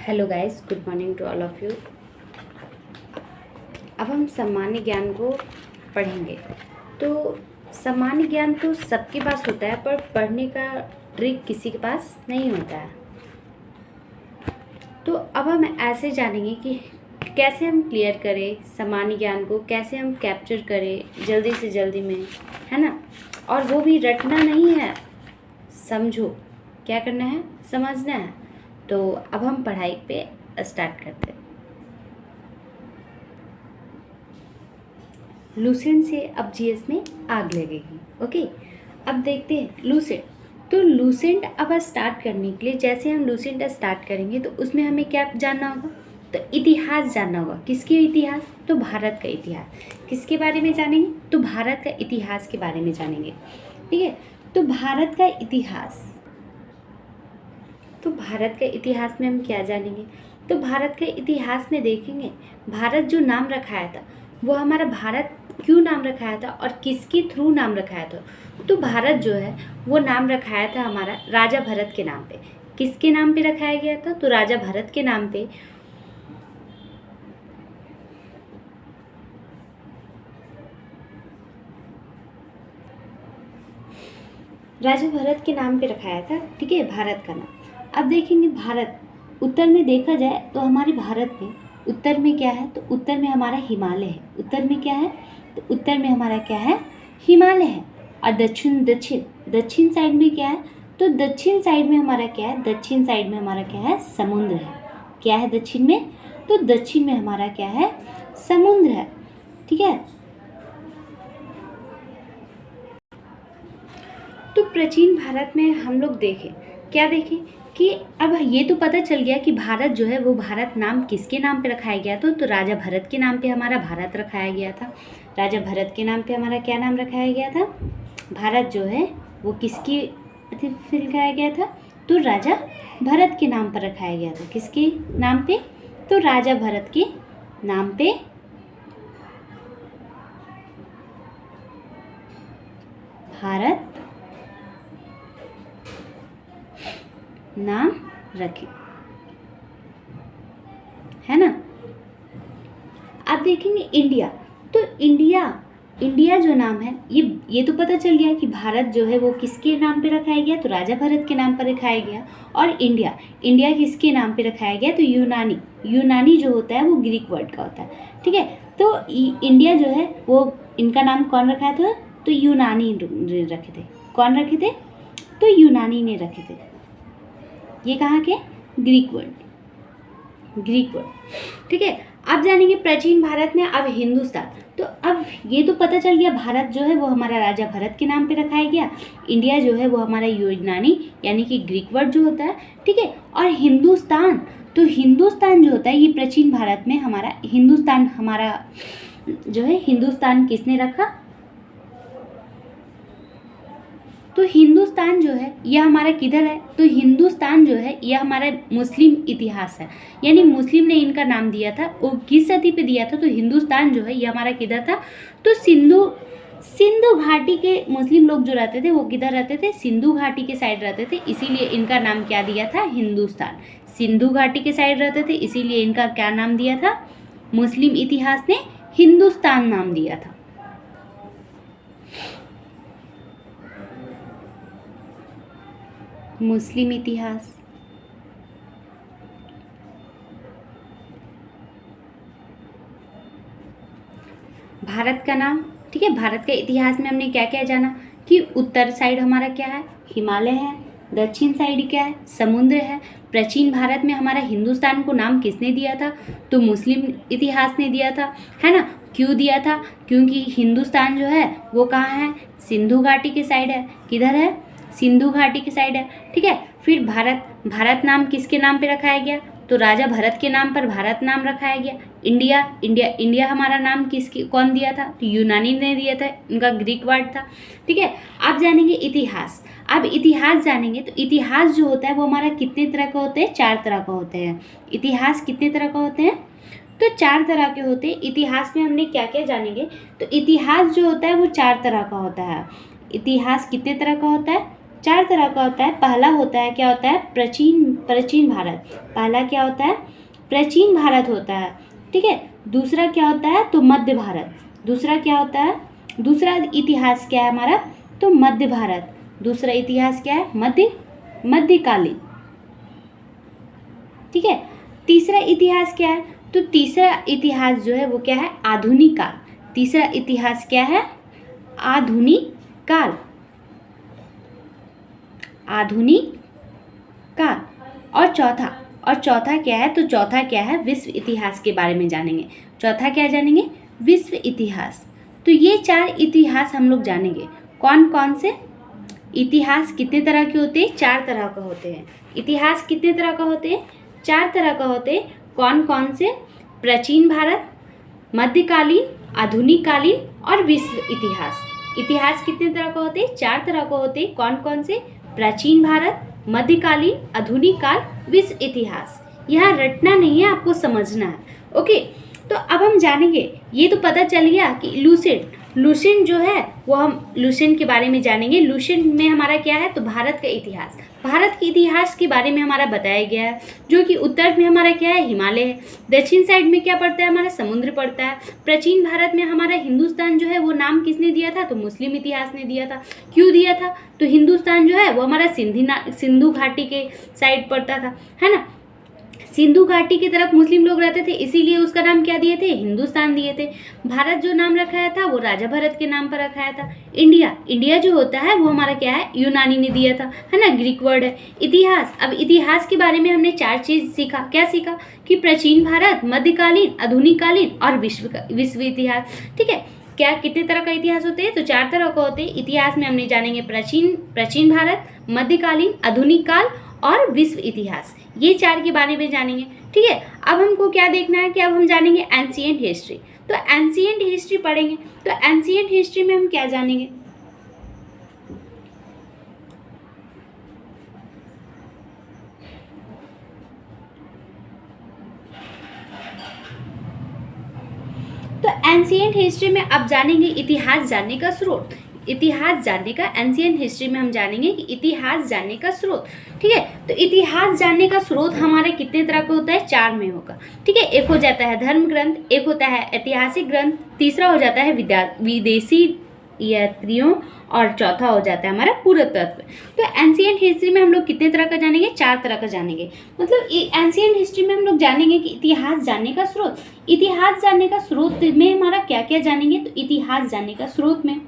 Hello guys, good morning to all of you. अब हम सामान्य ज्ञान को पढ़ेंगे। तो सामान्य ज्ञान तो सबके पास होता है, पर पढ़ने का ट्रिक किसी के पास नहीं होता है। तो अब हम ऐसे जानेंगे कि कैसे हम क्लियर करें सामान्य ज्ञान को, कैसे हम कैप्चर करें जल्दी से जल्दी में, है ना। और वो भी रटना नहीं है, समझो क्या करना है, समझना है। तो अब हम पढ़ाई पे स्टार्ट करते हैं। लूसेंट से अब जीएस में आग लगेगी। ओके, अब देखते हैं लूसेंट। तो लूसेंट अब स्टार्ट करने के लिए, जैसे हम लूसेंट स्टार्ट करेंगे तो उसमें हमें क्या जानना होगा, तो इतिहास जानना होगा। किसके इतिहास, तो भारत का इतिहास। किसके बारे में जानेंगे, तो भारत का इतिहास के बारे में जानेंगे। ठीक है, तो भारत का इतिहास, तो भारत के इतिहास में हम क्या जानेंगे, तो भारत के इतिहास में देखेंगे भारत जो नाम रखाया था वो हमारा भारत क्यों नाम रखाया था और किसके थ्रू नाम रखाया था। तो भारत जो है वो नाम रखाया था हमारा राजा भरत के नाम पे। किसके नाम पे रखाया गया था, तो राजा भरत के नाम पे। राजा भरत के नाम पे रखाया था, ठीक है, भारत का नाम। अब देखेंगे भारत, उत्तर में देखा जाए तो हमारे भारत में उत्तर में क्या है, तो उत्तर में हमारा हिमालय है। उत्तर में क्या है, तो उत्तर में हमारा क्या है, हिमालय है। और दक्षिण दक्षिण दक्षिण साइड में क्या है, तो दक्षिण साइड में हमारा क्या है, दक्षिण साइड में हमारा क्या है, समुद्र है। क्या है दक्षिण में, तो दक्षिण में हमारा क्या है, समुद्र है। ठीक है, तो प्राचीन भारत में हम लोग देखें, क्या देखें कि अब ये तो पता चल गया कि भारत जो है वो भारत नाम किसके नाम पे रखाया गया था, तो राजा भरत के नाम पे हमारा भारत रखाया गया था। राजा भरत के नाम पे हमारा क्या नाम रखाया गया था, भारत जो है वो किसके रखाया गया था, तो राजा भरत के नाम पर रखाया गया था। किसके नाम पे, तो राजा भरत के नाम पे भारत नाम रखें, है ना। अब देखेंगे इंडिया, तो इंडिया जो नाम है ये तो पता चल गया कि भारत जो है वो किसके नाम पे रखाया गया, तो राजा भरत के नाम पर रखाया गया। और इंडिया किसके नाम पे रखाया गया, तो यूनानी जो होता है वो ग्रीक वर्ड का होता है। ठीक है, तो इंडिया जो है वो इनका नाम कौन रखाया था, तो यूनानी रखे थे। कौन रखे थे, तो यूनानी ने रखे थे। ये कहाँ के, ग्रीक वर्ड। ठीक है, अब जानेंगे प्राचीन भारत में अब हिंदुस्तान। तो अब ये तो पता चल गया भारत जो है वो हमारा राजा भरत के नाम पे रखाया गया। इंडिया जो है वो हमारा यूनानी यानी कि ग्रीक वर्ड जो होता है। ठीक है, और हिंदुस्तान, तो हिंदुस्तान जो होता है ये प्राचीन भारत में हमारा हिंदुस्तान, हमारा जो है हिंदुस्तान किसने रखा, तो हिंदुस्तान जो है यह हमारा किधर है, तो हिंदुस्तान जो है यह हमारा मुस्लिम इतिहास है, यानी मुस्लिम ने इनका नाम दिया था। वो किस सदी पे दिया था, तो हिंदुस्तान जो है यह हमारा किधर था, तो सिंधु घाटी के मुस्लिम लोग जो रहते थे वो किधर रहते थे, सिंधु घाटी के साइड रहते थे, इसीलिए इनका नाम क्या दिया था, हिंदुस्तान। सिंधु घाटी के साइड रहते थे इसीलिए इनका क्या नाम दिया था, मुस्लिम इतिहास ने हिंदुस्तान नाम दिया था। मुस्लिम इतिहास, भारत का नाम। ठीक है, भारत के इतिहास में हमने क्या क्या जाना कि उत्तर साइड हमारा क्या है, हिमालय है। दक्षिण साइड क्या है, समुद्र है। प्राचीन भारत में हमारा हिंदुस्तान को नाम किसने दिया था, तो मुस्लिम इतिहास ने दिया था, है ना। क्यों दिया था, क्योंकि हिंदुस्तान जो है वो कहाँ है, सिंधु घाटी के साइड है। किधर है, सिंधु घाटी की साइड है। ठीक है, फिर भारत नाम किसके नाम पे रखाया गया, तो राजा भरत के नाम पर भारत नाम रखाया गया। इंडिया हमारा नाम कौन दिया था, तो यूनानी ने दिया था, इनका ग्रीक वर्ड था। ठीक है, आप जानेंगे इतिहास। अब इतिहास जानेंगे तो इतिहास जो होता है वो हमारा कितने तरह का होते हैं, 4 तरह का होते हैं। इतिहास कितने तरह का होते हैं, तो 4 तरह के होते हैं। इतिहास में हमने क्या क्या जानेंगे, तो इतिहास जो होता है वो 4 तरह का होता है। इतिहास कितने तरह का होता है, 4 तरह का होता है। पहला होता है, क्या होता है, प्राचीन प्राचीन भारत, पहला क्या होता है, प्राचीन भारत होता है, ठीक है। दूसरा क्या होता है, तो मध्य भारत। दूसरा क्या होता है, दूसरा इतिहास क्या है हमारा, तो मध्य भारत। दूसरा इतिहास क्या है, मध्यकालीन, ठीक है। तीसरा इतिहास क्या है, तो तीसरा इतिहास जो है वो क्या है, आधुनिक काल। तीसरा इतिहास क्या है, आधुनिक काल, आधुनिक काल। और चौथा क्या है, तो चौथा क्या है, विश्व इतिहास के बारे में जानेंगे। चौथा क्या जानेंगे, विश्व इतिहास। तो ये 4 इतिहास हम लोग जानेंगे। कौन कौन से इतिहास कितने तरह के होते हैं, 4 तरह का होते हैं। इतिहास कितने तरह का होते हैं, 4 तरह का होते हैं। कौन कौन से, प्राचीन भारत, मध्यकालीन, आधुनिक कालीन और विश्व इतिहास। इतिहास कितने तरह का होते हैं, 4 तरह का होते हैं। कौन कौन से, प्राचीन भारत, मध्यकालीन, आधुनिक काल, विश्व इतिहास। यहाँ रटना नहीं है, आपको समझना है, ओके। तो अब हम जानेंगे, ये तो पता चल गया कि लुसेंट जो है वो हम लुसेंट के बारे में जानेंगे। लुसेंट में हमारा क्या है, तो भारत का इतिहास, भारत के इतिहास के बारे में हमारा बताया गया है, जो कि उत्तर में हमारा क्या है, हिमालय है। दक्षिण साइड में क्या पड़ता है, हमारा समुद्र पड़ता है। प्राचीन भारत में हमारा हिंदुस्तान जो है वो नाम किसने दिया था, तो मुस्लिम इतिहास ने दिया था। क्यों दिया था, तो हिंदुस्तान जो है वो हमारा सिंधु घाटी के साइड पड़ता था, है ना। सिंधु घाटी की तरफ मुस्लिम लोग रहते थे, इसीलिए उसका नाम क्या दिए थे, हिंदुस्तान दिए थे। भारत जो नाम रखाया था वो राजा भरत के नाम पर रखाया था। इंडिया जो होता है वो हमारा क्या है, यूनानी ने दिया था, है ना, ग्रीक वर्ड है। इतिहास, अब इतिहास के बारे में हमने 4 चीज सीखा। क्या सीखा, कि प्राचीन भारत, मध्यकालीन, आधुनिक कालीन और विश्व इतिहास, ठीक है। क्या कितने तरह का इतिहास होते हैं, तो 4 तरह का होते हैं। इतिहास में हमने जानेंगे प्राचीन भारत, मध्यकालीन, आधुनिक काल और विश्व इतिहास, ये 4 के बारे में जानेंगे, ठीक है। अब हमको क्या देखना है, कि अब हम जानेंगे एंशिएंट हिस्ट्री। तो एंशिएंट हिस्ट्री पढ़ेंगे, तो एंशिएंट हिस्ट्री में हम क्या जानेंगे, तो एंशिएंट हिस्ट्री में अब जानेंगे इतिहास जानने का स्रोत। इतिहास जानने का, एंशिएंट हिस्ट्री में हम जानेंगे कि इतिहास जानने का स्रोत, ठीक है। तो इतिहास जानने का स्रोत हमारे कितने तरह का होता है, 4 में होगा, ठीक है। एक हो जाता है धर्म ग्रंथ, एक होता है ऐतिहासिक ग्रंथ, तीसरा हो जाता है विदेशी यात्रियों और चौथा हो जाता है हमारा पुरातत्व। तो एंशिएंट हिस्ट्री में हम लोग कितने तरह का जानेंगे, 4 तरह का जानेंगे। मतलब एंशिएंट हिस्ट्री में हम लोग जानेंगे कि इतिहास जानने का स्रोत। इतिहास जानने का स्रोत में हमारा क्या क्या जानेंगे, तो इतिहास जानने का स्रोत में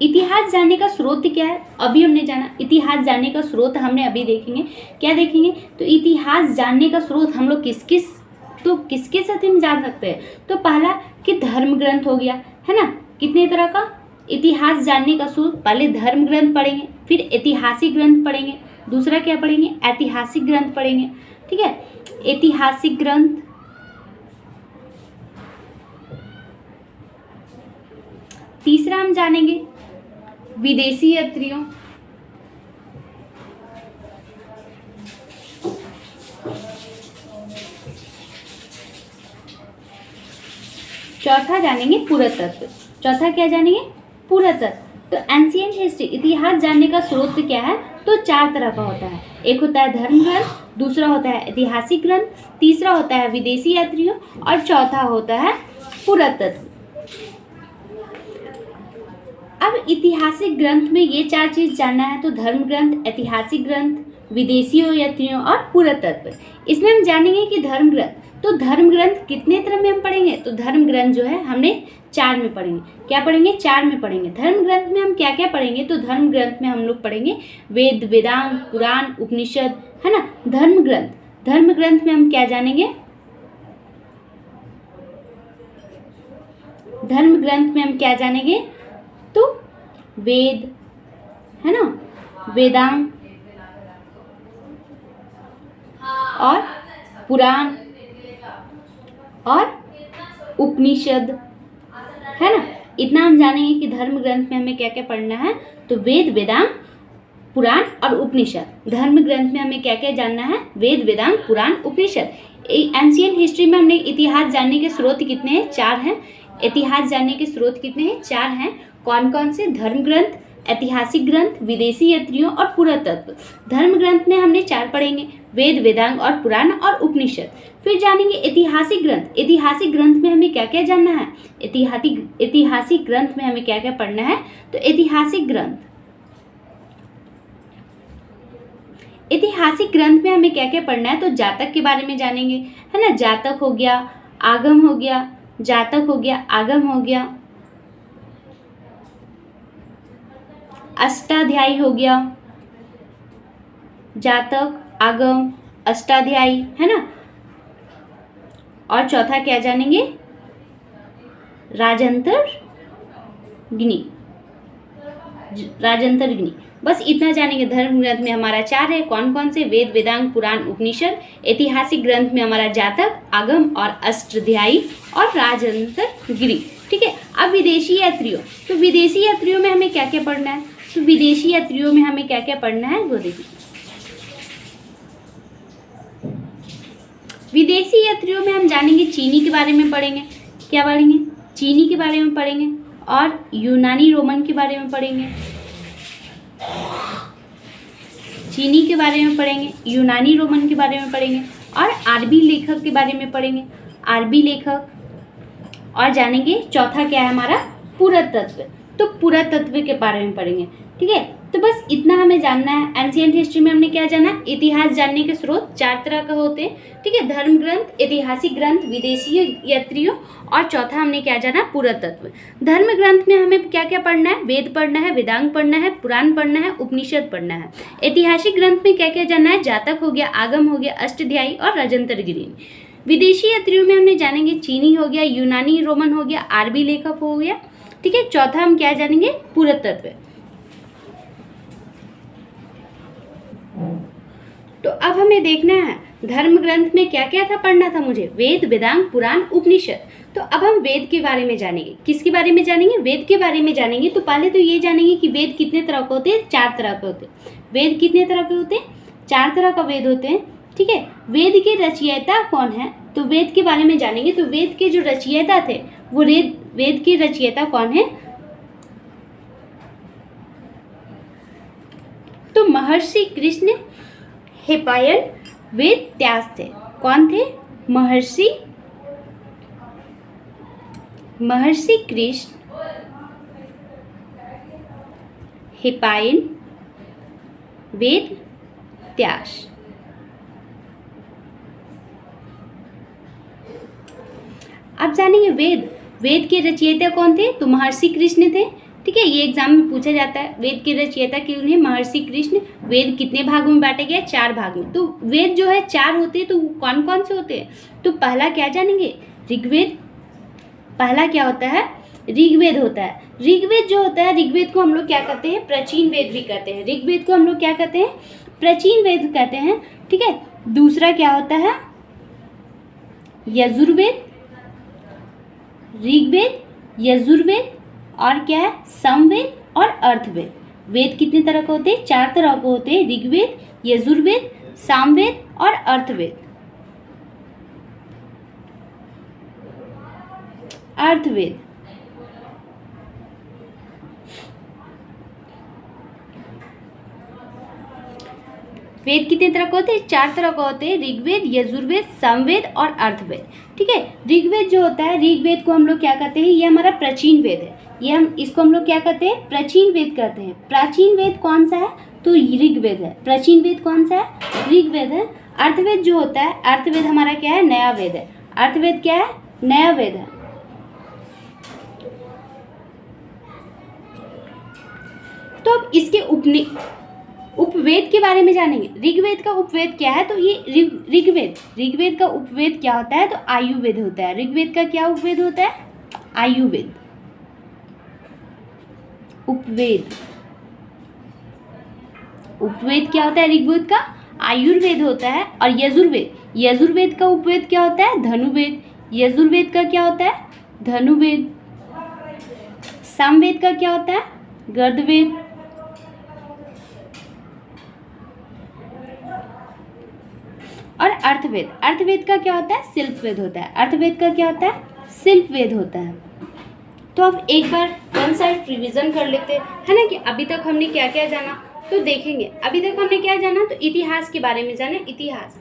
इतिहास जानने का स्रोत क्या है, अभी हमने जाना। इतिहास जानने का स्रोत हमने अभी देखेंगे, क्या देखेंगे, तो इतिहास जानने का स्रोत हम लोग किसके साथ हम जान सकते हैं, तो पहला कि धर्म ग्रंथ हो गया, है ना। कितने तरह का इतिहास जानने का स्रोत, पहले धर्म ग्रंथ पढ़ेंगे, फिर ऐतिहासिक ग्रंथ पढ़ेंगे, दूसरा क्या पढ़ेंगे, ऐतिहासिक ग्रंथ पढ़ेंगे, ठीक है। ऐतिहासिक ग्रंथ, तीसरा हम जानेंगे विदेशी यात्रियों, चौथा जानेंगे पुरातत्व। चौथा क्या जानेंगे, पुरातत्व। तो एंशिएंट हिस्ट्री, इतिहास जानने का स्रोत क्या है, तो 4 तरह का होता है। एक होता है धर्म ग्रंथ, दूसरा होता है ऐतिहासिक ग्रंथ, तीसरा होता है विदेशी यात्रियों और चौथा होता है पुरातत्व। अब ऐतिहासिक ग्रंथ में ये 4 चीज जानना है, तो धर्म ग्रंथ, ऐतिहासिक ग्रंथ, विदेशी यात्रियों और पुरातत्व। इसमें हम जानेंगे कि धर्म ग्रंथ, तो धर्म ग्रंथ कितने तरह में हम पढ़ेंगे, तो धर्म ग्रंथ जो है हमने 4 में पढ़ेंगे। क्या पढ़ेंगे, 4 में पढ़ेंगे। धर्म ग्रंथ में हम क्या क्या पढ़ेंगे, तो धर्म ग्रंथ में हम लोग पढ़ेंगे वेद, वेदांत, पुराण, उपनिषद, है ना। धर्म ग्रंथ में हम क्या जानेंगे, धर्म ग्रंथ में हम क्या जानेंगे, तो वेद, है ना, वेदांत और पुराण और उपनिषद, है ना। इतना हम जानेंगे कि धर्म ग्रंथ में हमें क्या क्या पढ़ना है, तो वेद, वेदांत, पुराण और उपनिषद। धर्म ग्रंथ में हमें क्या क्या जानना है, वेद, वेदांत, पुराण, उपनिषद। एंशिएंट हिस्ट्री में हमने इतिहास जानने के स्रोत कितने हैं, 4 हैं। इतिहास जानने के स्रोत कितने हैं, 4 हैं। कौन कौन से? धर्म ग्रंथ, ऐतिहासिक ग्रंथ, विदेशी यात्रियों और पुरातत्व। धर्म ग्रंथ में हमने 4 पढ़ेंगे, वेद, वेदांग और पुराण और उपनिषद। फिर जानेंगे ऐतिहासिक ग्रंथ। ऐतिहासिक ग्रंथ में हमें क्या क्या जानना है? ऐतिहासिक ग्रंथ में हमें क्या क्या पढ़ना है? तो ऐतिहासिक ग्रंथ में हमें क्या क्या पढ़ना है? तो जातक के बारे में जानेंगे, है ना। जातक हो गया, आगम हो गया, जातक हो गया, आगम हो गया, अष्टाध्यायी हो गया, जातक, आगम, अष्टाध्यायी, है ना। और चौथा क्या जानेंगे? राजंतरगिनी। बस इतना जानेंगे। धर्म ग्रंथ में हमारा 4 है, कौन कौन से? वेद, वेदांग, पुराण, उपनिषद। ऐतिहासिक ग्रंथ में हमारा जातक, आगम और अष्टाध्यायी और राजंतरगिरी। ठीक है। अब विदेशी यात्रियों, तो विदेशी यात्रियों में हमें क्या क्या पढ़ना है? तो विदेशी यात्रियों में हमें क्या क्या पढ़ना है वो देखिए। विदेशी यात्रियों में हम जानेंगे चीनी के बारे में पढ़ेंगे। क्या पढ़ेंगे? चीनी के बारे में पढ़ेंगे और यूनानी रोमन के बारे में पढ़ेंगे। चीनी के बारे में पढ़ेंगे, यूनानी रोमन के बारे में पढ़ेंगे और अरबी लेखक के बारे में पढ़ेंगे, अरबी लेखक। और जानेंगे चौथा क्या है हमारा? पुरातत्व। तो पुरातत्व के बारे में पढ़ेंगे। ठीक है। तो बस इतना हमें जानना है। एंशिएंट हिस्ट्री में हमने क्या जाना? इतिहास जानने के स्रोत 4 तरह का होते हैं। ठीक है। धर्म ग्रंथ, ऐतिहासिक ग्रंथ, विदेशी यात्रियों और चौथा हमने क्या जाना? पुरातत्व। धर्म ग्रंथ में हमें क्या क्या पढ़ना है? वेद पढ़ना है, वेदांग पढ़ना है, पुराण पढ़ना है, उपनिषद पढ़ना है। ऐतिहासिक ग्रंथ में क्या क्या जानना है? जातक हो गया, आगम हो गया, अष्टाध्यायी और राजंतरगिरी। विदेशी यात्रियों में हमने जानेंगे चीनी हो गया, यूनानी रोमन हो गया, अरबी लेखक हो गया। ठीक है। चौथा हम क्या जानेंगे? पुरातत्व। तो अब हमें देखना है धर्म ग्रंथ में क्या क्या था, पढ़ना था मुझे? वेद, वेदांग, पुराण, उपनिषद। तो अब हम वेद के बारे में जानेंगे। किसके बारे में जानेंगे? वेद के बारे में जानेंगे। तो पहले तो ये जानेंगे कि वेद कितने तरह के होते हैं? 4 तरह के होते हैं। वेद कितने तरह के होते हैं? 4 तरह का वेद होते हैं। ठीक है। वेद के रचयिता कौन है? तो वेद के बारे में जानेंगे। तो वेद के जो रचयिता थे वो वेद के रचयिता कौन है? तो महर्षि कृष्ण हिपायन वेद व्यास थे। कौन थे? महर्षि कृष्ण हिपायन वेद व्यास। अब जानेंगे वेद के रचयिता कौन थे? तो महर्षि कृष्ण थे। ठीक है। ये एग्जाम में पूछा जाता है। वेद के रचयिता क्यों हैं? महर्षि कृष्ण। वेद कितने भागों में बांटा गया? 4 भाग में। तो वेद जो है 4 होते हैं। तो कौन कौन से होते हैं? तो पहला क्या जानेंगे? ऋग्वेद। पहला क्या होता है? ऋग्वेद होता है। ऋग्वेद जो होता है, ऋग्वेद को हम लोग क्या कहते हैं? प्राचीन वेद भी कहते हैं। ऋग्वेद को हम लोग क्या कहते हैं? प्राचीन वेद कहते हैं। ठीक है। दूसरा क्या होता है? यजुर्वेद। ऋग्वेद, यजुर्वेद और क्या है? समवेद और अर्थवेद। वेद कितने तरह के होते हैं? 4 तरह के होते हैं। ऋग्वेद, यजुर्वेद, सामवेद और अर्थवेद। अर्थवेद। वेद कितने तरह के होते हैं? 4 तरह के होते हैं। ऋग्वेद, यजुर्वेद, सामवेद और अर्थवेद। ठीक है। ऋग्वेद जो होता है, ऋग्वेद को हम लोग क्या कहते हैं? ये हमारा प्राचीन वेद है। इसको हम लोग क्या कहते हैं? प्राचीन वेद कहते हैं। प्राचीन वेद कौन सा है? तो ऋग्वेद है। प्राचीन वेद कौन सा है? ऋग्वेद है। अर्थवेद जो होता है, अर्थवेद हमारा क्या है? नया वेद है। अर्थवेद क्या है? नया वेद है। तो अब इसके उपवेद के बारे में जानेंगे। ऋग्वेद का उपवेद क्या है? तो ये ऋग्वेद का उपवेद क्या होता है? तो आयुर्वेद होता है। ऋग्वेद का क्या उपवेद होता है? आयुर्वेद। उपवेद क्या होता है? ऋग्वेद का आयुर्वेद होता है। और यजुर्वेद का उपवेद क्या होता है? धनुवेद। यजुर्वेद का क्या होता है? धनुवेद। सामवेद का क्या होता है? गर्दवेद। और अर्थवेद का क्या होता है? शिल्पवेद होता है। अर्थवेद का क्या होता है? शिल्पवेद होता है। तो अब एक बार वन साइड रिवीजन कर लेते हैं ना कि अभी तक हमने क्या क्या जाना। तो देखेंगे अभी तक हमने क्या जाना, तो इतिहास के बारे में जाने। इतिहास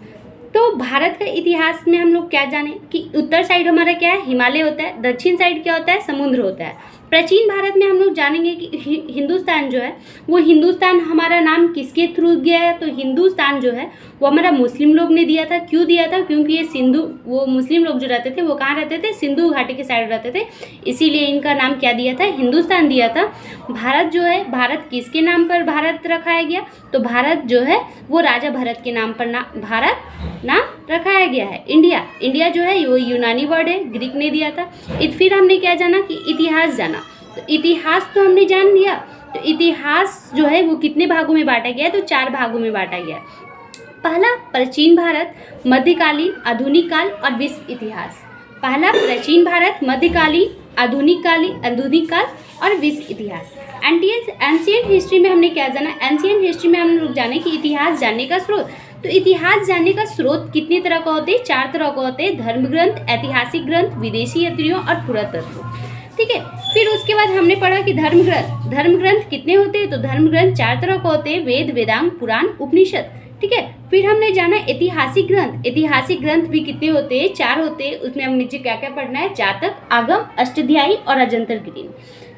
तो भारत का इतिहास में हम लोग क्या जाने कि उत्तर साइड हमारा क्या है, हिमालय होता है। दक्षिण साइड क्या होता है, समुद्र होता है। प्राचीन भारत में हम लोग जानेंगे कि हिंदुस्तान जो है वो हिंदुस्तान हमारा नाम किसके थ्रू गया है, तो हिंदुस्तान जो है वो हमारा मुस्लिम लोग ने दिया था। क्यों दिया था, क्योंकि ये सिंधु, वो मुस्लिम लोग जो रहते थे वो कहाँ रहते थे, सिंधु घाटी के साइड रहते थे, इसीलिए इनका नाम क्या दिया था, हिंदुस्तान दिया था। भारत जो है, भारत किसके नाम पर भारत रखाया गया, तो भारत जो है वो राजा भरत के नाम पर भारत नाम रखाया गया है। इंडिया, इंडिया जो है वो यूनानी वर्ड है, ग्रीक ने दिया था। फिर हमने क्या जाना कि इतिहास जाना। तो इतिहास तो हमने जान लिया। तो इतिहास जो है वो कितने भागों में बांटा गया है, तो 4 भागों में बांटा गया है। पहला प्राचीन भारत, मध्यकालीन, आधुनिक काल और विश्व इतिहास। पहला प्राचीन भारत, मध्यकालीन, आधुनिक काल और विश्व इतिहास। एंशिएंट हिस्ट्री में हमने क्या जाना, एंशिएंट हिस्ट्री में हम लोग जाने कि इतिहास जानने का स्रोत। तो इतिहास जानने का स्रोत कितने तरह का होते हैं, 4 तरह का होते हैं, धर्म ग्रंथ, ऐतिहासिक ग्रंथ, विदेशी यात्रियों और पुरातत्व। ठीक है। फिर उसके बाद हमने पढ़ा कि धर्म ग्रंथ कितने होते हैं, तो धर्म ग्रंथ 4 तरह का होते हैं, वेद, वेदांग, पुराण, उपनिषद। ठीक है। फिर हमने जाना ऐतिहासिक ग्रंथ भी कितने होते हैं, 4 होते हैं। उसमें हम नीचे क्या क्या पढ़ना है, जातक, आगम, अष्टाध्यायी और अजंतर गिरीन।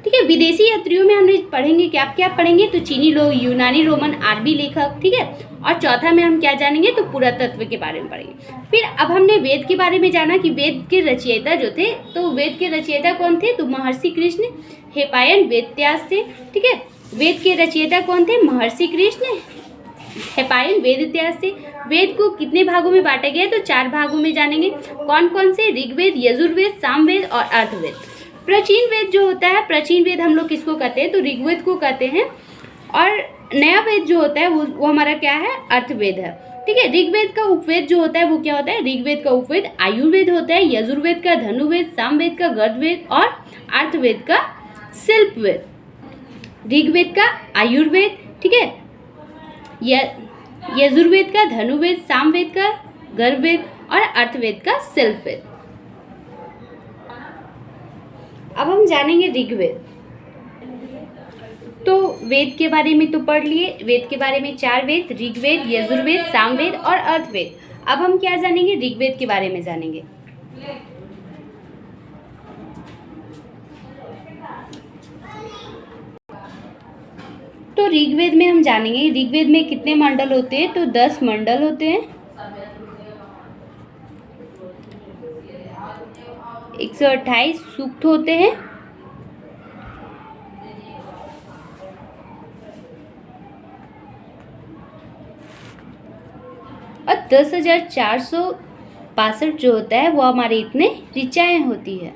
ठीक है। विदेशी यात्रियों में हमने पढ़ेंगे क्या क्या पढ़ेंगे, तो चीनी लोग, यूनानी, रोमन, अरबी लेखक। ठीक है। और चौथा में हम क्या जानेंगे, तो पुरातत्व के बारे में पढ़ेंगे। फिर अब हमने वेद के बारे में जाना कि वेद के रचयिता जो थे, तो वेद के रचयिता कौन थे, तो महर्षि कृष्ण, हेपायन वेदव्यास थे। ठीक है। वेद के रचयिता कौन थे, महर्षि कृष्ण, हेपायन वेदव्यास थे। वेद को कितने भागों में बांटा गया है, तो 4 भागों में जानेंगे। कौन कौन से, ऋग्वेद, यजुर्वेद, सामवेद और अर्थवेद। प्राचीन वेद जो होता है, प्राचीन वेद हम लोग किसको कहते हैं, तो ऋग्वेद को कहते हैं। और नया वेद जो होता है वो हमारा क्या है, अर्थवेद है। ठीक है। ऋग्वेद का उपवेद जो होता है वो क्या होता है, ऋग्वेद का उपवेद आयुर्वेद होता है, यजुर्वेद का धनुर्वेद, सामवेद का गद्यवेद और अर्थवेद का शिल्पवेद। ऋग्वेद का आयुर्वेद, ठीक है, यजुर्वेद का धनुर्वेद, सामवेद का गर्भवेद और अर्थवेद का शिल्पवेद। अब हम जानेंगे ऋग्वेद। तो वेद के बारे में तो पढ़ लिए, वेद के बारे में 4 वेद, ऋग्वेद, यजुर्वेद, सामवेद और अर्थवेद। अब हम क्या जानेंगे, ऋग्वेद के बारे में जानेंगे। तो ऋग्वेद में हम जानेंगे, ऋग्वेद में कितने मंडल होते हैं, तो 10 मंडल होते हैं, 128 सूक्त होते हैं और 10,462 जो होता है वो हमारे इतने ऋचाएं होती है।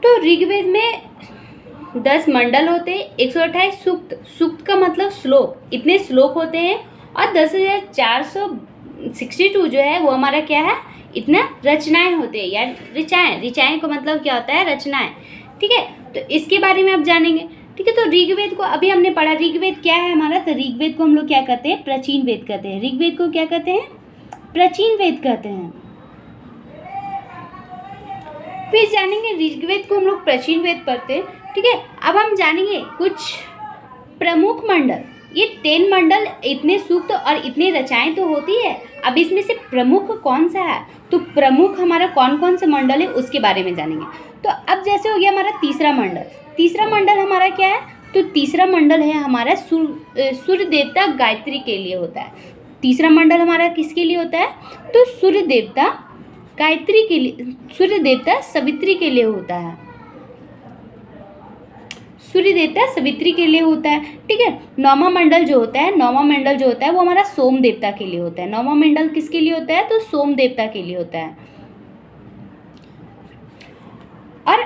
तो ऋग्वेद में 10 मंडल होते हैं, 128 सूक्त, सूक्त का मतलब श्लोक, इतने श्लोक होते हैं और 10,462 जो है वो हमारा क्या है, इतना रचनाएं होते हैं, यार ऋचाएं का मतलब क्या होता है, रचनाएं। ठीक है। तो इसके बारे में आप जानेंगे। ठीक है। तो ऋग्वेद को अभी हमने पढ़ा, ऋग्वेद क्या है हमारा, तो ऋग्वेद को हम लोग क्या कहते हैं, प्राचीन वेद कहते हैं। ऋग्वेद को क्या कहते हैं, प्राचीन वेद कहते हैं। फिर जानेंगे ऋग्वेद को हम लोग प्राचीन वेद पढ़ते हैं। ठीक है। अब हम जानेंगे कुछ प्रमुख मंडल। ये 10 मंडल, इतने सूक्त और इतने रचनाएं तो होती है। अब इसमें से प्रमुख कौन सा है, तो प्रमुख हमारा कौन कौन से मंडल है उसके बारे में जानेंगे। तो अब जैसे हो गया हमारा तीसरा मंडल। तीसरा मंडल हमारा क्या है, तो तीसरा मंडल है हमारा सूर्य देवता गायत्री के लिए होता है। तीसरा मंडल हमारा किसके लिए होता है, तो सूर्य देवता गायत्री के लिए, सूर्य देवता सवित्री के लिए होता है, सूर्य देवता सवित्री के लिए होता है। ठीक है। नौवां मंडल जो होता है, नौवां मंडल जो होता है वो हमारा सोम देवता के लिए होता है। नौवां मंडल किसके लिए होता है, तो सोम देवता के लिए होता है। और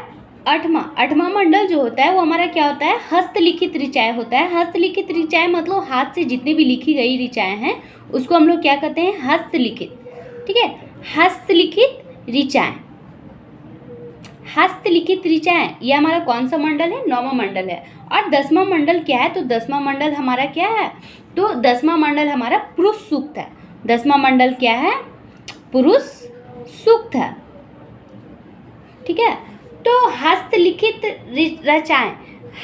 आठवां मंडल जो होता है वो हमारा क्या होता है, हस्तलिखित ऋचाएं होता है। हस्तलिखित ऋचाएं मतलब हाथ से जितने भी लिखी गई ऋचाएं हैं उसको हम लोग क्या कहते हैं, हस्तलिखित। ठीक है। हस्तलिखित ऋचाएं, हस्तलिखित ऋचाएं, ये हमारा कौन सा मंडल है, 9वां मंडल है। और 10वां मंडल क्या है, तो 10वां मंडल हमारा क्या है, तो 10वां मंडल हमारा पुरुष सूक्त है। 10वां मंडल क्या है, पुरुष सूक्त है। ठीक है। तो हस्तलिखित रचनाएं,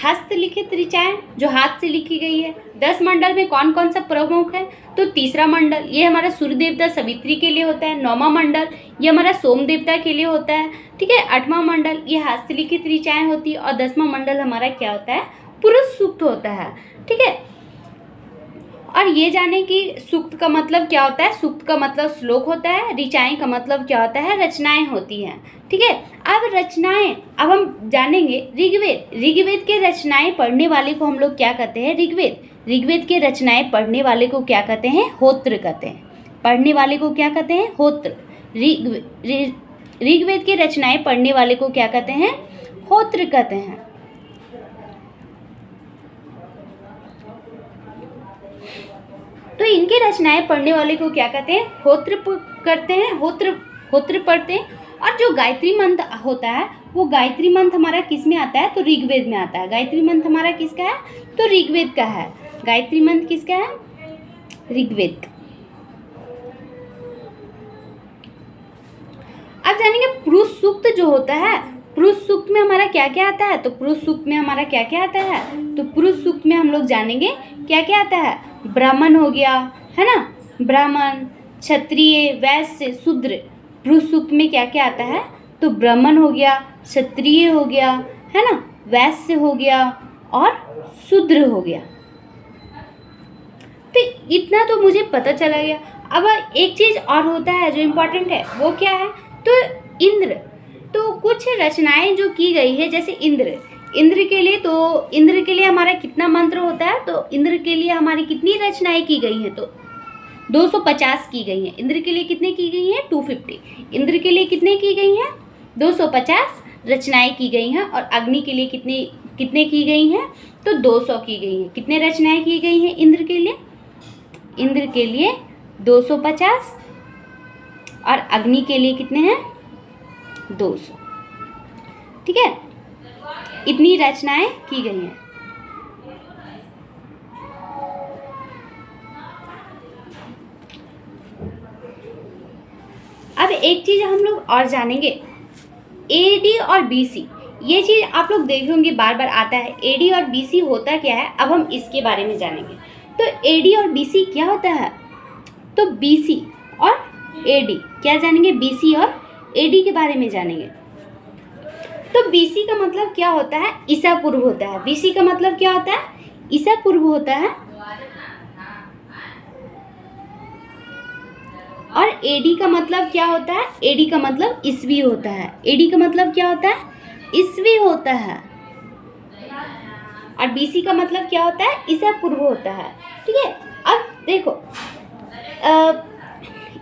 हस्तलिखित ऋचाएं जो हाथ से लिखी गई है, 10 मंडल में कौन कौन सा प्रमुख है? तो तीसरा मंडल ये हमारा सूर्य देवता सवित्री के लिए होता है, 9वां मंडल ये हमारा सोम देवता के लिए होता है, ठीक है। 8वां मंडल ये हस्तलिखित ऋचाएं होती है, और 10वां मंडल हमारा क्या होता है? पुरुष सूक्त होता है, ठीक है। और ये जाने कि सूक्त का मतलब क्या होता है। सूक्त का मतलब श्लोक होता है, ऋचाएं का मतलब क्या होता है? रचनाएं होती हैं, ठीक है। अब रचनाएं, अब हम जानेंगे ऋग्वेद। ऋग्वेद के रचनाएं पढ़ने वाले को हम लोग क्या कहते हैं? ऋग्वेद। ऋग्वेद के रचनाएं पढ़ने वाले को क्या कहते हैं? होत्र कहते हैं। पढ़ने वाले को क्या कहते हैं? होत्र। ऋग्वेद के रचनाएं पढ़ने वाले को क्या कहते हैं? होत्र कहते हैं। तो इनके रचनाएं पढ़ने वाले को क्या कहते हैं? होत्र करते हैं, होत्र पढ़ते हैं। और जो गायत्री मंत्र होता है वो गायत्री मंत्र हमारा किस में आता है? तो ऋग्वेद में आता है। गायत्री मंत्र हमारा किसका है? तो ऋग्वेद का है। गायत्री मंत्र किसका है? ऋग्वेद। अब जानेंगे पुरुष सूक्त जो होता है, पुरुष सूक्त में हमारा क्या क्या आता है? तो पुरुष सूक्त में हमारा क्या क्या आता है? तो पुरुष सूक्त में हम लोग जानेंगे क्या क्या आता है। ब्राह्मण हो गया, है ना, ब्राह्मण, क्षत्रिय, वैश्य, शूद्र। पुरुष सूक्त में क्या क्या आता है? तो ब्राह्मण हो गया, क्षत्रिय हो गया, है ना, वैश्य हो गया और शूद्र हो गया। तो इतना तो मुझे पता चला गया। अब एक चीज़ और होता है जो इम्पोर्टेंट है, वो क्या है? तो इंद्र। तो कुछ रचनाएं जो की गई है, जैसे इंद्र के लिए, तो इंद्र के लिए हमारा कितना मंत्र होता है? तो इंद्र के लिए हमारी कितनी रचनाएं की गई हैं? तो 250 की गई हैं। इंद्र के लिए कितने की गई हैं? 250। इंद्र के लिए कितने की गई हैं? 250 रचनाएं की गई हैं। और अग्नि के लिए कितने की गई हैं? तो 200 की गई हैं। कितने रचनाएं की गई हैं इंद्र के लिए? इंद्र के लिए 250 और अग्नि के लिए कितने हैं? 200, ठीक है। इतनी रचनाएं की गई हैं। अब एक चीज हम लोग और जानेंगे, एडी और बीसी। ये चीज आप लोग देखे होंगे बार बार आता है। एडी और बीसी होता क्या है, अब हम इसके बारे में जानेंगे। तो एडी और बीसी क्या होता है? तो बीसी और एडी क्या जानेंगे? बीसी और एडी के बारे में जानेंगे। तो बीसी का मतलब क्या होता है? ईसा पूर्व होता है। बीसी का मतलब क्या होता है? ईसा पूर्व होता है। और एडी का मतलब क्या होता है? एडी का मतलब ईस्वी होता है। एडी का मतलब क्या होता है? ईस्वी होता है। और बीसी का मतलब क्या होता है? ईसा पूर्व होता है, ठीक है। अब देखो,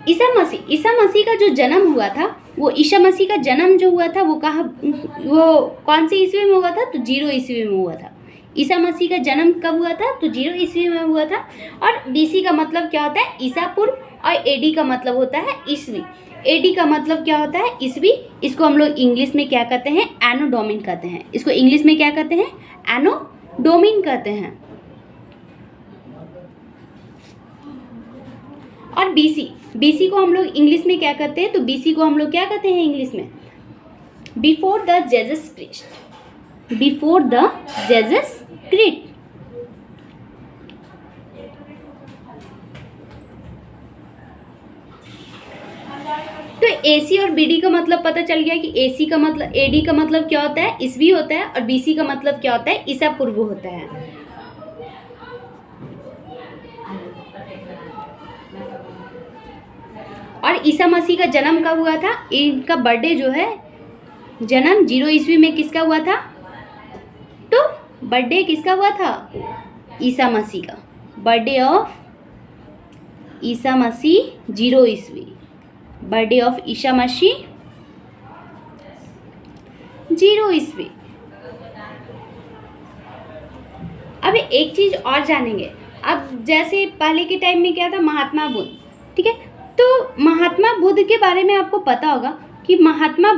ईसा मसीह का जो जन्म हुआ था, वो ईसा मसीह का जन्म जो हुआ था वो कौन सी ईस्वी में हुआ था? तो 0 ईस्वी में हुआ था। ईसा मसीह का जन्म कब हुआ था? तो 0 ईस्वी में हुआ था। और बीसी का मतलब क्या होता है? ईसा पूर्व। और एडी का मतलब होता है ईस्वी। एडी का मतलब क्या होता है? ईस्वी। इसको हम लोग इंग्लिश में क्या कहते हैं? एनो डोमिन कहते हैं। इसको इंग्लिश में क्या कहते हैं? एनो डोमिन कहते हैं। और बीसी को हम लोग इंग्लिश में क्या कहते हैं? तो बीसी को हम लोग क्या कहते हैं इंग्लिश में? Before the Jesus Christ. Before the Jesus Christ. तो एसी और बीडी का मतलब पता चल गया कि एसी का मतलब, एडी का मतलब क्या होता है? ईस्वी होता है। और बीसी का मतलब क्या होता है? ईसा पूर्व होता है। और ईसा मसीह का जन्म कब हुआ था? इनका बर्थडे जो है, जन्म 0 ईस्वी में किसका हुआ था? तो बर्थडे किसका हुआ था? ईसा मसीह का। बर्थडे ऑफ ईसा मसीह 0 ईस्वी। बर्थडे ऑफ ईसा मसीह 0 ईस्वी। अब एक चीज और जानेंगे। अब जैसे पहले के टाइम में क्या था? महात्मा बुद्ध, ठीक है। तो महात्मा बुद्ध के बारे में आपको पता होगा कि महात्मा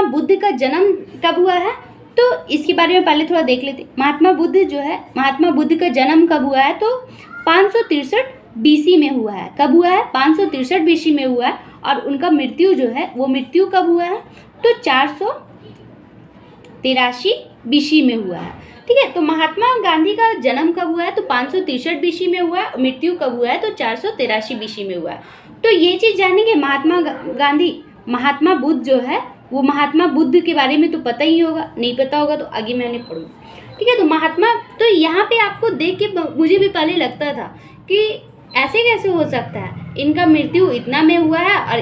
बुद्ध का जन्म कब हुआ है? तो इसके बारे में पहले थोड़ा देख लेते। महात्मा बुद्ध का जन्म कब हुआ है? तो 563 बीसी में हुआ है। कब हुआ है? 563 बीसी में हुआ है। और उनका मृत्यु जो है, वो मृत्यु कब हुआ है? तो 483 BC में हुआ है। ठीक है, तो महात्मा गांधी का जन्म कब हुआ है? तो 563 BC में हुआ है। मृत्यु कब हुआ है? तो 483 BC में हुआ है। तो ये चीज़ जानेंगे, महात्मा गांधी, महात्मा बुद्ध जो है वो महात्मा बुद्ध के बारे में तो पता ही होगा, नहीं पता होगा तो आगे मैंने पढ़ूंगा। ठीक है, तो महात्मा, तो यहाँ पे आपको देख के मुझे भी पहले लगता था कि ऐसे कैसे हो सकता है, इनका मृत्यु इतना में हुआ है और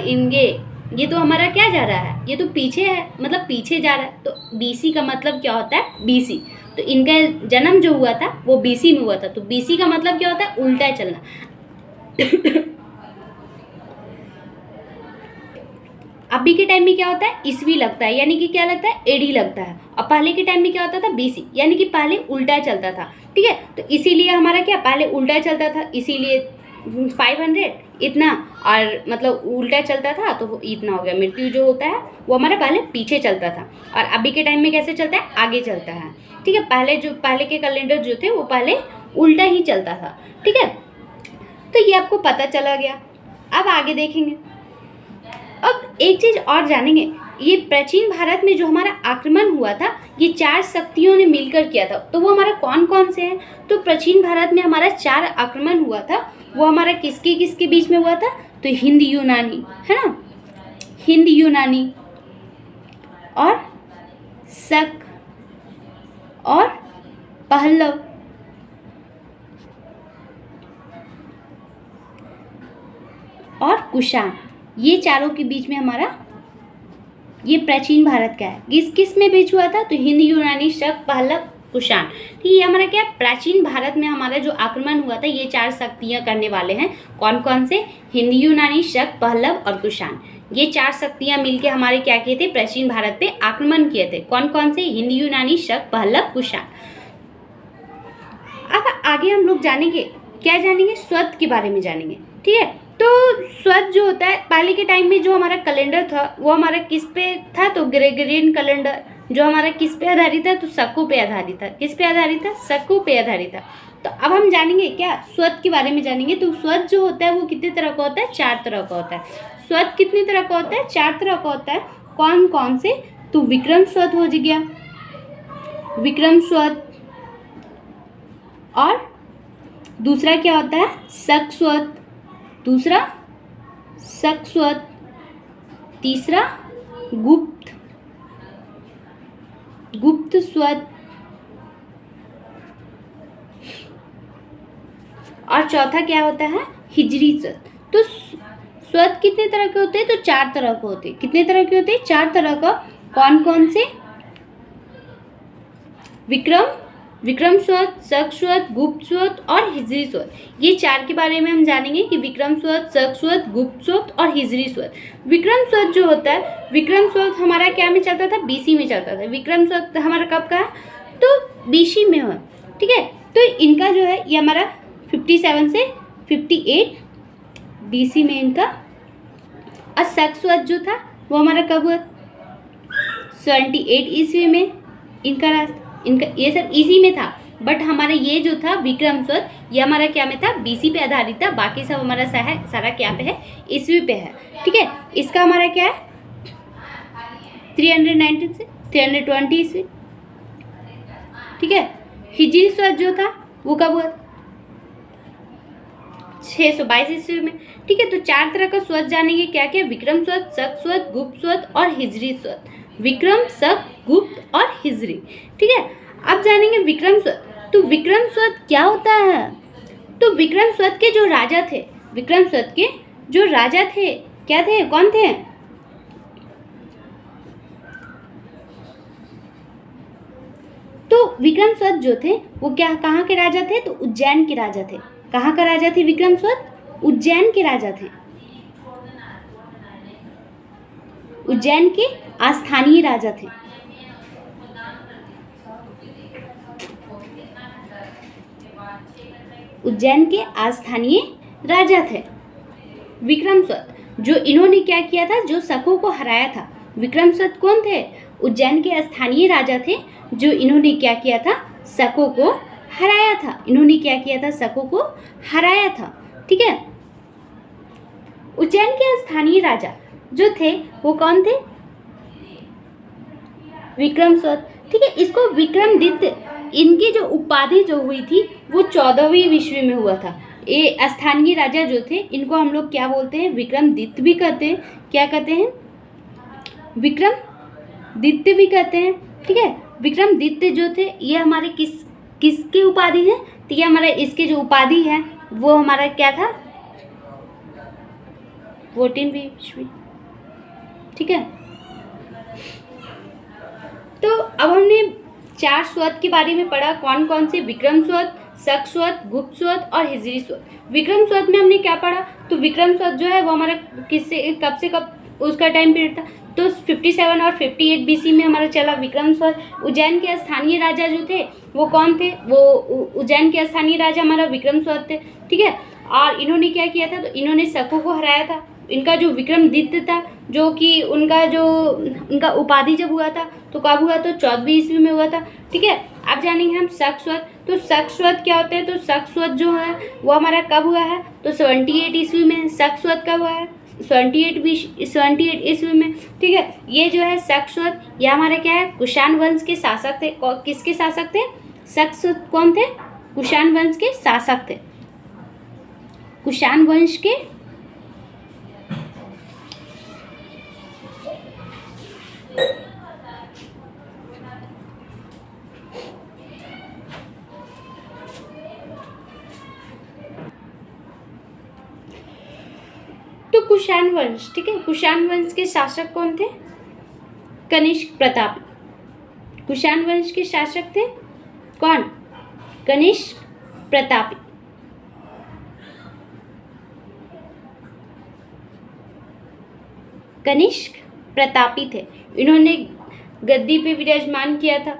ये तो हमारा क्या जा रहा है, ये तो पीछे है, मतलब पीछे जा रहा है। तो BC का मतलब क्या होता है? BC, तो इनका जन्म जो हुआ था वो BC में हुआ था। तो BC का मतलब क्या होता है? उल्टा चलना। अभी के टाइम में क्या होता है? ईस्वी लगता है, यानी कि क्या लगता है? AD लगता है। और पहले के टाइम में क्या होता था? BC, यानी कि पहले उल्टा चलता था। ठीक है, तो इसीलिए हमारा क्या, पहले उल्टा चलता था, इसीलिए 500 इतना, और मतलब उल्टा चलता था तो इतना हो गया। मृत्यु जो होता है वो हमारा पहले पीछे चलता था, और अभी के टाइम में कैसे चलता है? आगे चलता है। ठीक है, पहले के कैलेंडर जो थे वो पहले उल्टा ही चलता था। ठीक है, तो ये आपको पता चला गया। अब आगे देखेंगे। अब एक चीज़ और जानेंगे, ये प्राचीन भारत में जो हमारा आक्रमण हुआ था ये 4 शक्तियों ने मिलकर किया था, तो वो हमारा कौन कौन से हैं? तो प्राचीन भारत में हमारा 4 आक्रमण हुआ था, वो हमारा किसके किसके बीच में हुआ था? तो हिंद यूनानी, है ना, हिंद यूनानी और शक और पहलव और कुषाण, ये चारों के बीच में हमारा ये प्राचीन भारत का है। किस में बीच हुआ था? तो हिंद यूनानी, शक, पहलव, कुषाण। ठीक है, ये हमारा क्या है? प्राचीन भारत में हमारा जो आक्रमण हुआ था ये 4 शक्तियाँ करने वाले हैं। कौन कौन से? हिंद यूनानी, शक, पहलव और कुषाण। ये 4 शक्तियाँ मिलके हमारे क्या किए थे? प्राचीन भारत पे आक्रमण किए थे। कौन कौन से? हिंद यूनानी, शक, पहलव, कुषाण। अब आगे हम लोग जानेंगे, क्या जानेंगे? स्वत के बारे में जानेंगे। ठीक है, तो स्वत जो होता है, पहले के टाइम में जो हमारा कैलेंडर था वो हमारा किस पे था? तो ग्रेगोरियन कैलेंडर, जो हमारा किस पे आधारित था? तो शकों पे आधारित था। किस पे आधारित था? शकों पे आधारित था। तो अब हम जानेंगे क्या? स्वत के बारे में जानेंगे। तो स्वत जो होता है वो कितने तरह का होता है? 4 तरह का होता है। स्वत कितने तरह का होता है? 4 तरह का होता है। कौन कौन से? तो विक्रम स्वत हो गया, विक्रम स्वत, और दूसरा क्या होता है? शक स्वत, दूसरा शक स्वत, तीसरा गुप्त स्वत, और चौथा क्या होता है? हिजरी स्वत। तो स्वत कितने तरह के होते हैं? तो 4 तरह के होते हैं। कितने तरह के होते हैं? 4 तरह का। कौन कौन से? विक्रम स्वत, शक स्वत, गुप्त स्वत और हिजरी स्वत। ये 4 के बारे में हम जानेंगे कि विक्रम स्वत, शक स्वत, गुप्त स्वत और हिजरी स्वत। विक्रम स्वत जो होता है, विक्रम स्वत हमारा क्या में चलता था? BC में चलता था। विक्रम स्वत हमारा कब का है? तो BC में हो। ठीक है, तो इनका जो है ये हमारा 57 से 58 BC में इनका। और शक स्वत जो था वो हमारा कब हुआ? 78 ईस्वी में इनका ये सब इसी में था। बट हमारा ये जो था विक्रम स्वत, ये हमारा क्या में था? BC पे आधारित था। बाकी सब हमारा सारा क्या पे है? ईस्वी पे है। ठीक है, इसका हमारा क्या है? 319 से 320 ईस्वी। ठीक है, हिजरी स्वत जो था वो कब हुआ? 622 ईस्वी में। ठीक है, तो 4 तरह का स्वत जानेंगे। क्या क्या? विक्रम स्वत, शक स्वत, गुप्त स्वत और हिजरी स्वत। विक्रम, शक, गुप्त और हिजरी। ठीक है, अब जानेंगे विक्रम स्वत। तो विक्रम स्वत क्या होता है? तो विक्रम स्वत के जो राजा थे, विक्रम स्वत के जो राजा थे क्या थे? कौन थे? तो विक्रम स्वत जो थे वो क्या, कहाँ के राजा थे? तो उज्जैन के राजा थे। कहाँ का राजा थे विक्रम स्वत? उज्जैन के राजा थे। उज्जैन के स्थानीय राजा थे। उज्जैन के स्थानीय राजा थे विक्रम स्वत। जो इन्होंने क्या किया था? जो शकों को हराया था। विक्रम स्वत कौन थे? उज्जैन के स्थानीय राजा थे, जो इन्होंने क्या किया था? शकों को हराया था। इन्होंने क्या किया था? शकों को हराया था। ठीक है, उज्जैन के स्थानीय राजा जो थे वो कौन थे? विक्रमस्वत, ठीक है। इसको विक्रमादित्य, इनकी जो उपाधि जो हुई थी वो 14वीं ईस्वी में हुआ था। ये स्थानीय राजा जो थे इनको हम लोग क्या बोलते हैं, विक्रमादित्य भी कहते हैं। क्या कहते हैं, विक्रमादित्य भी कहते हैं, ठीक है। विक्रमादित्य जो थे ये हमारे किसकी उपाधि है, तो ये हमारा इसके जो उपाधि है वो हमारा क्या था, 14वीं ईस्वी, ठीक है। तो अब हमने 4 स्वत के बारे में पढ़ा, कौन कौन से, विक्रमस्वत, शक-स्वत, गुप्तस्वत और हिजरी-स्वत। विक्रमस्वत में हमने क्या पढ़ा, तो विक्रमस्वत जो है वो हमारा किससे कब से कब उसका टाइम पीरियड था, तो 57 और 58 बीसी में हमारा चला विक्रमस्वत। उज्जैन के स्थानीय राजा जो थे वो कौन थे, वो उज्जैन के स्थानीय राजा हमारा विक्रमस्वत थे, ठीक है। और इन्होंने क्या किया था, तो इन्होंने शकों को हराया था। इनका जो विक्रमादित्य था, जो कि उनका उपाधि जब हुआ था तो कब हुआ, तो 14वीं ईस्वी में हुआ था, ठीक है। अब जानेंगे हम शक-स्वत। तो शक-स्वत क्या होता है, तो शक-स्वत जो है वो हमारा कब हुआ है, तो 78 ईस्वी में। शक-स्वत कब हुआ है, 78 ईस्वी में, ठीक है। ये जो है शक-स्वत, ये हमारे क्या है, कुषाण वंश के शासक थे। किसके शासक थे, शक-स्वत कौन थे, कुषाण वंश के शासक थे, कुषाण वंश के तो कुषाण वंश, ठीक है। कुषाण वंश के शासक कौन थे, कनिष्क प्रतापी। कुषाण वंश के शासक थे कौन, कनिष्क प्रतापी। कनिष्क प्रतापी थे। इन्होंने गद्दी पे विराजमान किया था,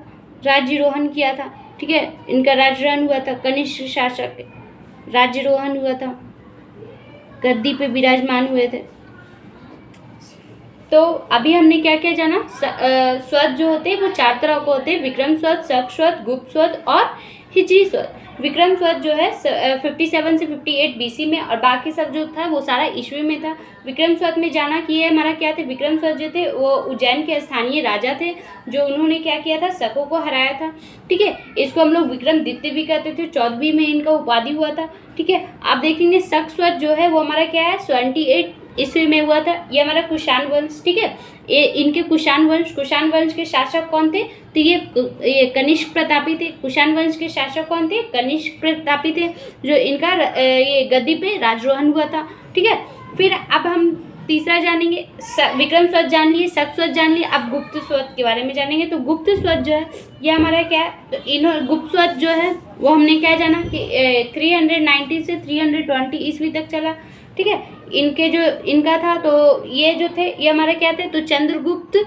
राज्यरोहण किया था, ठीक है। इनका राज्यरोहण हुआ था, कनिष्क शासक राज्यरोहण हुआ था, गद्दी पे विराजमान हुए थे। तो अभी हमने क्या क्या जाना, स्वत जो होते हैं वो 4 तरह के होते हैं, विक्रमस्वत, शक-स्वत, गुप्तस्वत और हिजरी-स्वत। विक्रमस्वत जो है 57 से 58 बीसी में, और बाकी सब जो था वो सारा ईस्वी में था। विक्रमस्वत में जाना कि ये हमारा क्या थे, विक्रमस्वत जो थे वो उज्जैन के स्थानीय राजा थे, जो उन्होंने क्या किया था, शकों को हराया था, ठीक है। इसको हम लोग विक्रमादित्य भी कहते थे। 14वीं में इनका उपाधि हुआ था, ठीक है। आप देखेंगे शक-स्वत जो है वो हमारा क्या है, 78 ईस्वी में हुआ था। ये हमारा कुषाण वंश, ठीक है। ये इनके कुषाण वंश के शासक कौन थे, तो ये कनिष्क प्रतापी थे। कुषाण वंश के शासक कौन थे, कनिष्क प्रतापी थे, जो इनका ये गद्दी पे राजरोहण हुआ था, ठीक है। फिर अब हम तीसरा जानेंगे, विक्रमस्वत जान लिए, शक-स्वत जान लिए, अब गुप्तस्वत के बारे में जानेंगे। तो गुप्तस्वत जो है ये हमारा क्या है, तो गुप्तस्वत जो है वो हमने क्या जाना कि 390 से 320 ईस्वी तक चला, ठीक है। इनका था, तो ये जो थे ये हमारे क्या थे, तो चंद्रगुप्त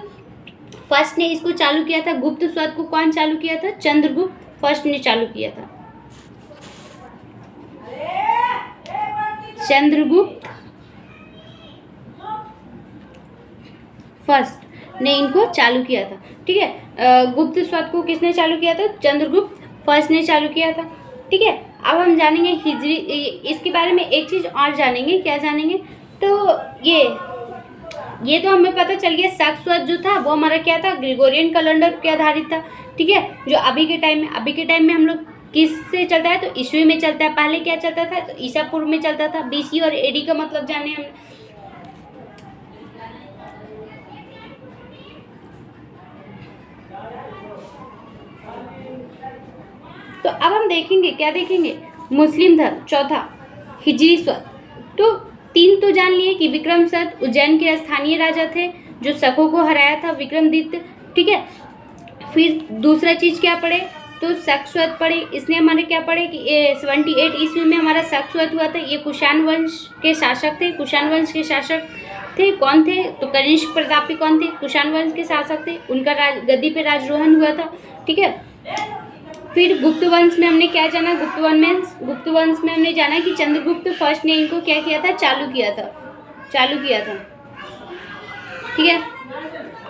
फर्स्ट ने इसको चालू किया था। गुप्तस्वत को कौन चालू किया था, चंद्रगुप्त फर्स्ट ने चालू किया था। चंद्रगुप्त फर्स्ट ने इनको चालू किया था, ठीक है। गुप्तस्वत को किसने चालू किया था, चंद्रगुप्त फर्स्ट ने चालू किया था, ठीक है। अब हम जानेंगे हिजरी, इसके बारे में एक चीज़ और जानेंगे, क्या जानेंगे, तो ये तो हमें पता चल गया। शक-स्वत जो था वो हमारा क्या था, ग्रेगोरियन कैलेंडर पे आधारित था, ठीक है। जो अभी के टाइम में हम लोग किससे चलता है, तो ईस्वी में चलता है। पहले क्या चलता था, तो ईसा पूर्व में चलता था। बीसी और एडी का मतलब जाने हमने। तो अब हम देखेंगे, क्या देखेंगे, मुस्लिम धर्म। चौथा हिजरी-स्वत। तो 3 तो जान लिए कि विक्रमस्वत उज्जैन के स्थानीय राजा थे, जो शकों को हराया था, विक्रमादित्य, ठीक है। फिर दूसरा चीज़ क्या पढ़े, तो शक-स्वत पढ़े। इसने हमारे क्या पढ़े कि 78 ईस्वी में हमारा शक-स्वत हुआ था। ये कुषाण वंश के शासक थे। कुषाण वंश के शासक थे कौन थे, तो कनिष्क प्रतापी कौन थे, कुषाण वंश के शासक थे। उनका गद्दी पे राजरोहण हुआ था, ठीक है। फिर गुप्त वंश में हमने क्या जाना, गुप्त वंश में हमने जाना कि चंद्रगुप्त फर्स्ट ने इनको क्या किया था, चालू किया था, ठीक है।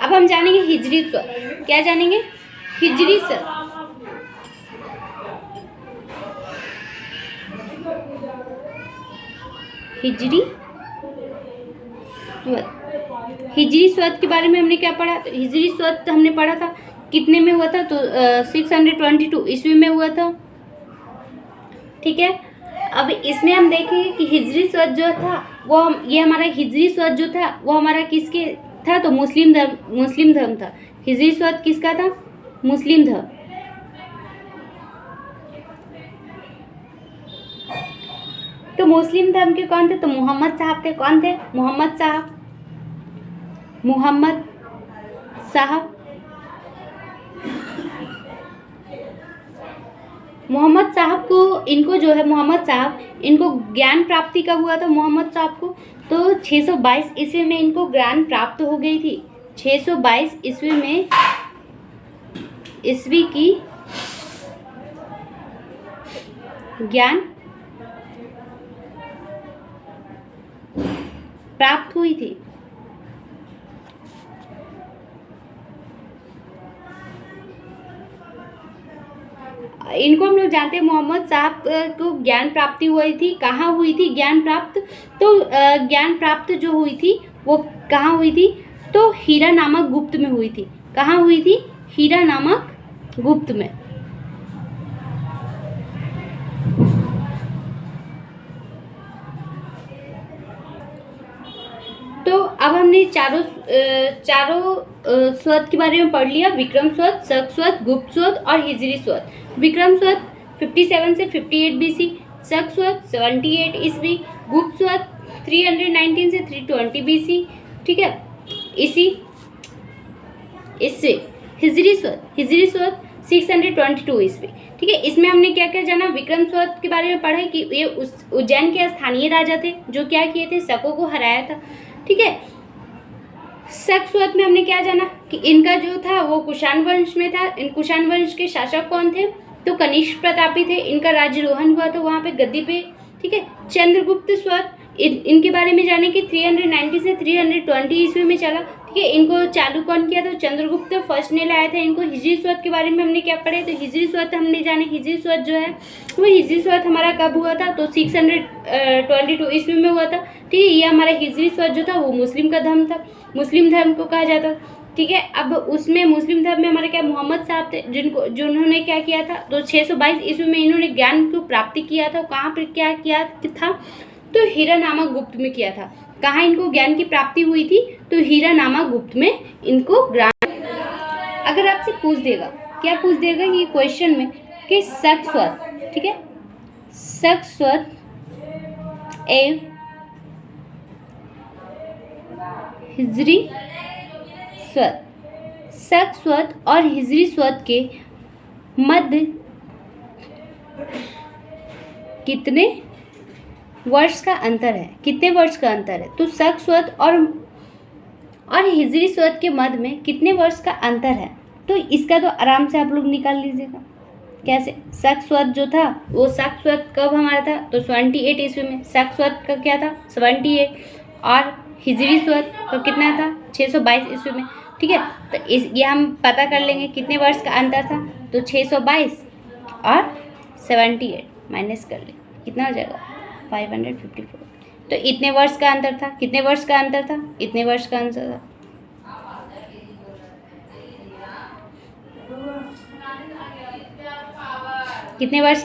अब हम जानेंगे हिजरी-स्वत। क्या जानेंगे, हिजरी-स्वत। हिजरी-स्वत के बारे में हमने क्या पढ़ा, तो हिजरी-स्वत हमने पढ़ा था कितने में हुआ था? तो 622 ईस्वी में हुआ था। ठीक है, अब इसमें हम देखेंगे कि हिजरी स्वत जो था वो ये हमारा हिजरी स्वत जो था वो हमारा किसके था? तो मुस्लिम धर्म था। हिजरी स्वत किसका था? मुस्लिम धर्म। तो मुस्लिम धर्म के कौन थे? तो मोहम्मद साहब थे। कौन थे? मोहम्मद साहब। मोहम्मद साहब को इनको जो है मोहम्मद साहब इनको ज्ञान प्राप्ति कब हुआ था? मोहम्मद साहब को तो 622 ईस्वी में इनको ज्ञान प्राप्त हो गई थी। 622 ईस्वी में ईस्वी की ज्ञान प्राप्त हुई थी। इनको हम लोग जानते हैं मोहम्मद साहब को ज्ञान प्राप्ति हुई थी। कहाँ हुई थी ज्ञान प्राप्त? तो ज्ञान प्राप्त जो हुई थी वो कहाँ हुई थी? तो हीरा नामक गुप्त में हुई थी। कहाँ हुई थी? हीरा नामक गुप्त में। तो अब हमने चारों स्वत के बारे में पढ़ लिया। विक्रम स्वत, शक स्वत, गुप्त स्वत और हिजरी स्वत। विक्रम स्वत 57 से 58 BC, शक स्वत 78 ईस्वी, गुप्त स्वत 319 से 320 BC। ठीक है, इससे हिजरी स्वत 622 ईस्वी। ठीक है, इसमें हमने क्या क्या जाना? विक्रम स्वत के बारे में पढ़ा कि ये उज्जैन के स्थानीय राजा थे जो क्या किए थे? शकों को हराया था। ठीक है, शक स्वत में हमने क्या जाना कि इनका जो था वो कुषाण वंश में था। इन कुषाण वंश के शासक कौन थे? तो कनिष्क प्रतापी थे। इनका राज्यरोहण हुआ था वहाँ पे गद्दी पे। ठीक है, चंद्रगुप्त स्वत इनके बारे में जाने कि 390 से 320 ईस्वी में चला। ठीक है, इनको चालू कौन किया था? चंद्रगुप्त फर्स्ट ने लाया था इनको। हिजरी स्वत के बारे में हमने क्या पढ़े? तो हिजरी स्वत हमने जाने हिजरी स्वत जो है वो हिजरी स्वत हमारा कब हुआ था? तो 622 ईस्वी में हुआ था। ठीक है, ये हमारा हिजरी स्वत जो था वो मुस्लिम का धर्म था, मुस्लिम धर्म को कहा जाता। ठीक है, अब उसमें मुस्लिम धर्म में हमारे क्या मोहम्मद साहब थे जिन्होंने क्या किया था? तो 622 ईस्वी में इन्होंने ज्ञान को प्राप्ति किया था। कहाँ पर क्या किया था? तो हीरा नामक गुप्त में किया था। कहाँ इनको ज्ञान की प्राप्ति हुई थी? तो हीरा नामक गुप्त में इनको ज्ञान। अगर आपसे पूछ देगा, क्या पूछ देगा ये क्वेश्चन में कि शक स्वत, ठीक है, शक स्वत एवं हिजरी स्वत, शक स्वत और हिजरी स्वत के मध्य कितने वर्ष का अंतर है? कितने वर्ष का अंतर है? तो शक स्वत और हिजरी स्वत के मध्य में कितने वर्ष का अंतर है? तो इसका तो आराम से आप लोग निकाल लीजिएगा। कैसे? शक स्वत जो था वो शक स्वत कब हमारा था? तो 78 ईस्वी में। शक स्वत का क्या था? 78। और हिजरी स्वत का कितना था? 622 ईस्वी में। ठीक है, तो ये हम पता कर लेंगे कितने वर्ष का अंतर था। तो 622 और 78 माइनस कर ले, कितना हो जाएगा? 554। तो इतने वर्ष का अंतर था। कितने वर्ष का अंतर था? इतने वर्ष का अंतर था। कितने वर्ष